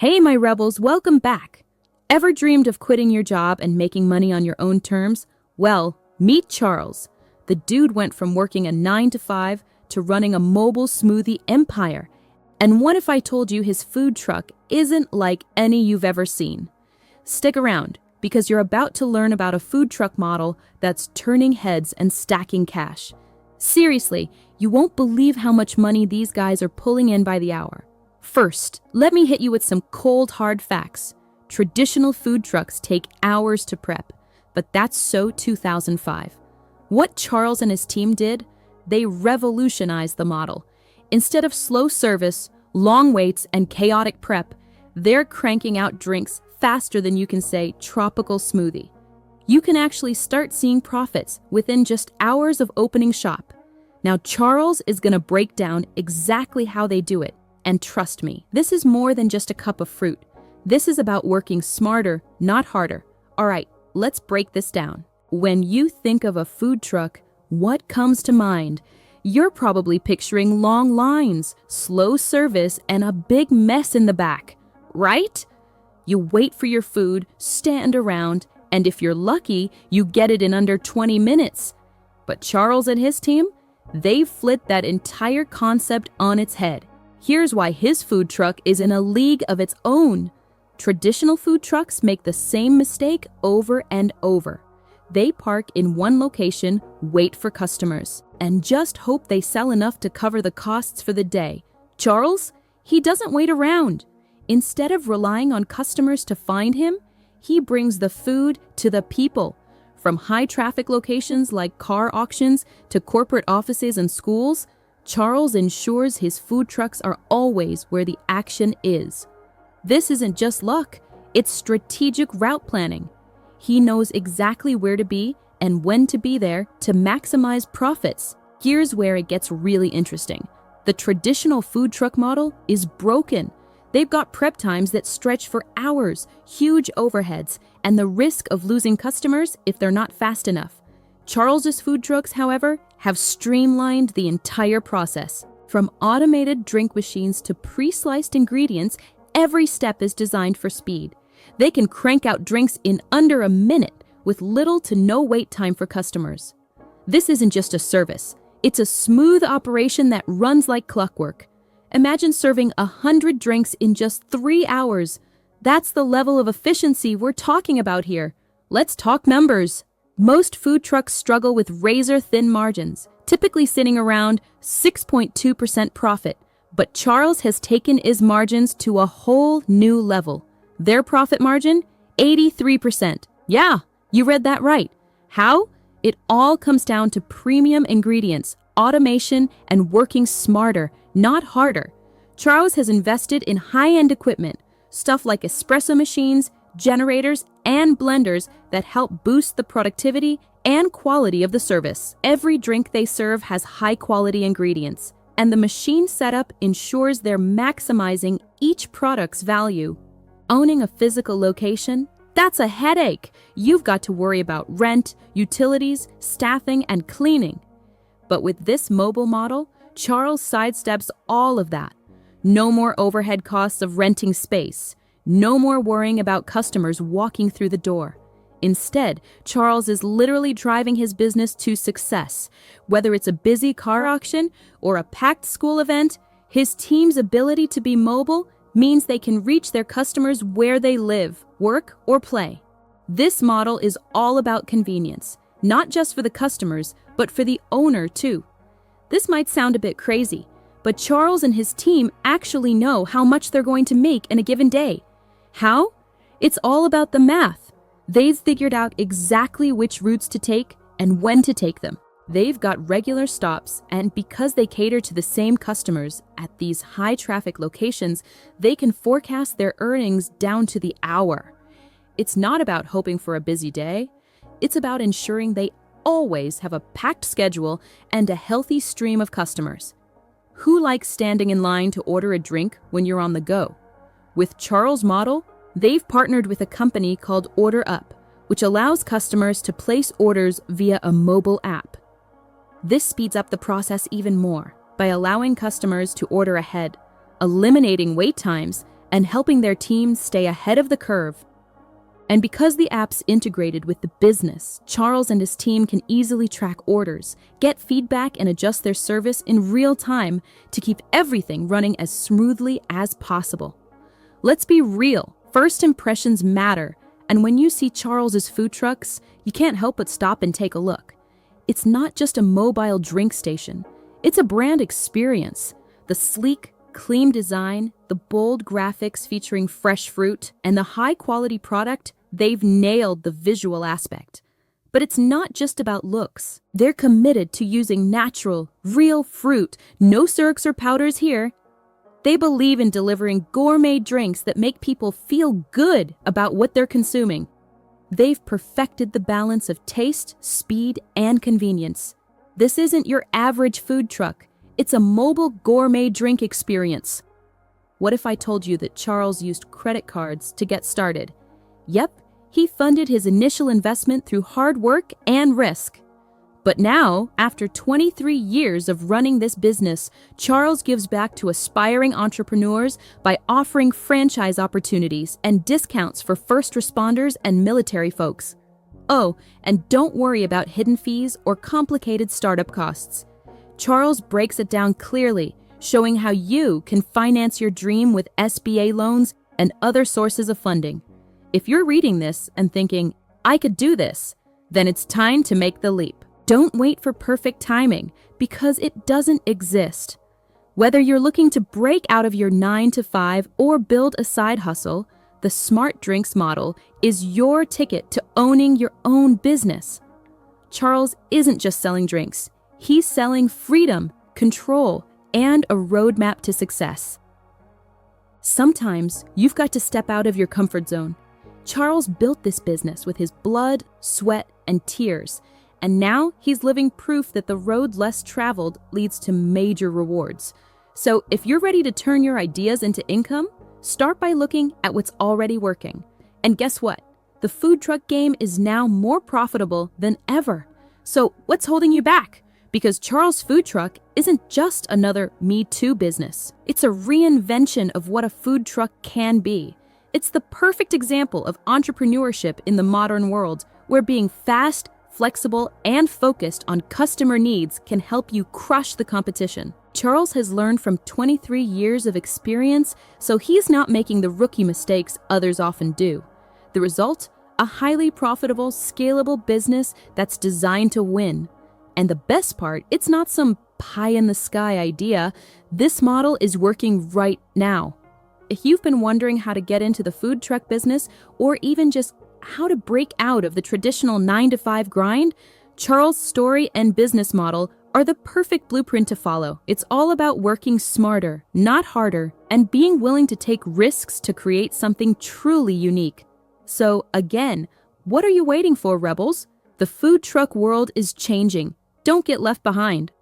Hey, my rebels, welcome back. Ever dreamed of quitting your job and making money on your own terms? Well, meet Charles. The dude went from working a 9 to 5 to running a mobile smoothie empire. And what if I told you his food truck isn't like any you've ever seen? Stick around, because you're about to learn about a food truck model that's turning heads and stacking cash. Seriously, you won't believe how much money these guys are pulling in by the hour. First, let me hit you with some cold, hard facts. Traditional food trucks take hours to prep, but that's so 2005. What Charles and his team did, they revolutionized the model. Instead of slow service, long waits, and chaotic prep, they're cranking out drinks faster than you can say tropical smoothie. You can actually start seeing profits within just hours of opening shop. Now, Charles is going to break down exactly how they do it. And trust me, this is more than just a cup of fruit. This is about working smarter, not harder. All right, let's break this down. When you think of a food truck, what comes to mind? You're probably picturing long lines, slow service, and a big mess in the back, right? You wait for your food, stand around, and if you're lucky, you get it in under 20 minutes. But Charles and his team, they've flipped that entire concept on its head. Here's why his food truck is in a league of its own. Traditional food trucks make the same mistake over and over. They park in one location, wait for customers, and just hope they sell enough to cover the costs for the day. Charles, he doesn't wait around. Instead of relying on customers to find him, he brings the food to the people. From high-traffic locations like car auctions to corporate offices and schools, Charles ensures his food trucks are always where the action is. This isn't just luck, it's strategic route planning. He knows exactly where to be and when to be there to maximize profits. Here's where it gets really interesting. The traditional food truck model is broken. They've got prep times that stretch for hours, huge overheads, and the risk of losing customers if they're not fast enough. Charles's food trucks, however, have streamlined the entire process. From automated drink machines to pre-sliced ingredients, every step is designed for speed. They can crank out drinks in under a minute with little to no wait time for customers. This isn't just a service. It's a smooth operation that runs like clockwork. Imagine serving 100 drinks in just 3 hours. That's the level of efficiency we're talking about here. Let's talk numbers. Most food trucks struggle with razor-thin margins, typically sitting around 6.2% profit. But Charles has taken his margins to a whole new level. Their profit margin? 83%. Yeah, you read that right. How? It all comes down to premium ingredients, automation, and working smarter, not harder. Charles has invested in high-end equipment, stuff like espresso machines, generators, and blenders that help boost the productivity and quality of the service. Every drink they serve has high-quality ingredients, and the machine setup ensures they're maximizing each product's value. Owning a physical location? That's a headache. You've got to worry about rent, utilities, staffing, and cleaning. But with this mobile model, Charles sidesteps all of that. No more overhead costs of renting space. No more worrying about customers walking through the door. Instead, Charles is literally driving his business to success. Whether it's a busy car auction or a packed school event, his team's ability to be mobile means they can reach their customers where they live, work, or play. This model is all about convenience, not just for the customers, but for the owner too. This might sound a bit crazy, but Charles and his team actually know how much they're going to make in a given day. How? It's all about the math. They've figured out exactly which routes to take and when to take them. They've got regular stops, and because they cater to the same customers at these high-traffic locations, they can forecast their earnings down to the hour. It's not about hoping for a busy day. It's about ensuring they always have a packed schedule and a healthy stream of customers. Who likes standing in line to order a drink when you're on the go? With Charles' model, they've partnered with a company called Order Up, which allows customers to place orders via a mobile app. This speeds up the process even more by allowing customers to order ahead, eliminating wait times, and helping their team stay ahead of the curve. And because the app's integrated with the business, Charles and his team can easily track orders, get feedback, and adjust their service in real time to keep everything running as smoothly as possible. Let's be real, first impressions matter, and when you see Charles's food trucks, you can't help but stop and take a look. It's not just a mobile drink station, it's a brand experience. The sleek, clean design, the bold graphics featuring fresh fruit, and the high-quality product, they've nailed the visual aspect. But it's not just about looks. They're committed to using natural, real fruit, no syrups or powders here. They believe in delivering gourmet drinks that make people feel good about what they're consuming. They've perfected the balance of taste, speed, and convenience. This isn't your average food truck. It's a mobile gourmet drink experience. What if I told you that Charles used credit cards to get started? Yep, he funded his initial investment through hard work and risk. But now, after 23 years of running this business, Charles gives back to aspiring entrepreneurs by offering franchise opportunities and discounts for first responders and military folks. Oh, and don't worry about hidden fees or complicated startup costs. Charles breaks it down clearly, showing how you can finance your dream with SBA loans and other sources of funding. If you're reading this and thinking, I could do this, then it's time to make the leap. Don't wait for perfect timing, because it doesn't exist. Whether you're looking to break out of your 9-to-5 or build a side hustle, the Smart Drinks model is your ticket to owning your own business. Charles isn't just selling drinks. He's selling freedom, control, and a roadmap to success. Sometimes you've got to step out of your comfort zone. Charles built this business with his blood, sweat, and tears, and now he's living proof that the road less traveled leads to major rewards. So if you're ready to turn your ideas into income, start by looking at what's already working. And guess what? The food truck game is now more profitable than ever. So what's holding you back? Because Charles' food truck isn't just another Me Too business. It's a reinvention of what a food truck can be. It's the perfect example of entrepreneurship in the modern world, where being fast, flexible, and focused on customer needs can help you crush the competition. Charles has learned from 23 years of experience, so he's not making the rookie mistakes others often do. The result? A highly profitable, scalable business that's designed to win. And the best part, it's not some pie-in-the-sky idea. This model is working right now. If you've been wondering how to get into the food truck business, or even just how to break out of the traditional 9-to-5 grind, Charles' story and business model are the perfect blueprint to follow. It's all about working smarter, not harder, and being willing to take risks to create something truly unique. So again, what are you waiting for, rebels? The food truck world is changing. Don't get left behind.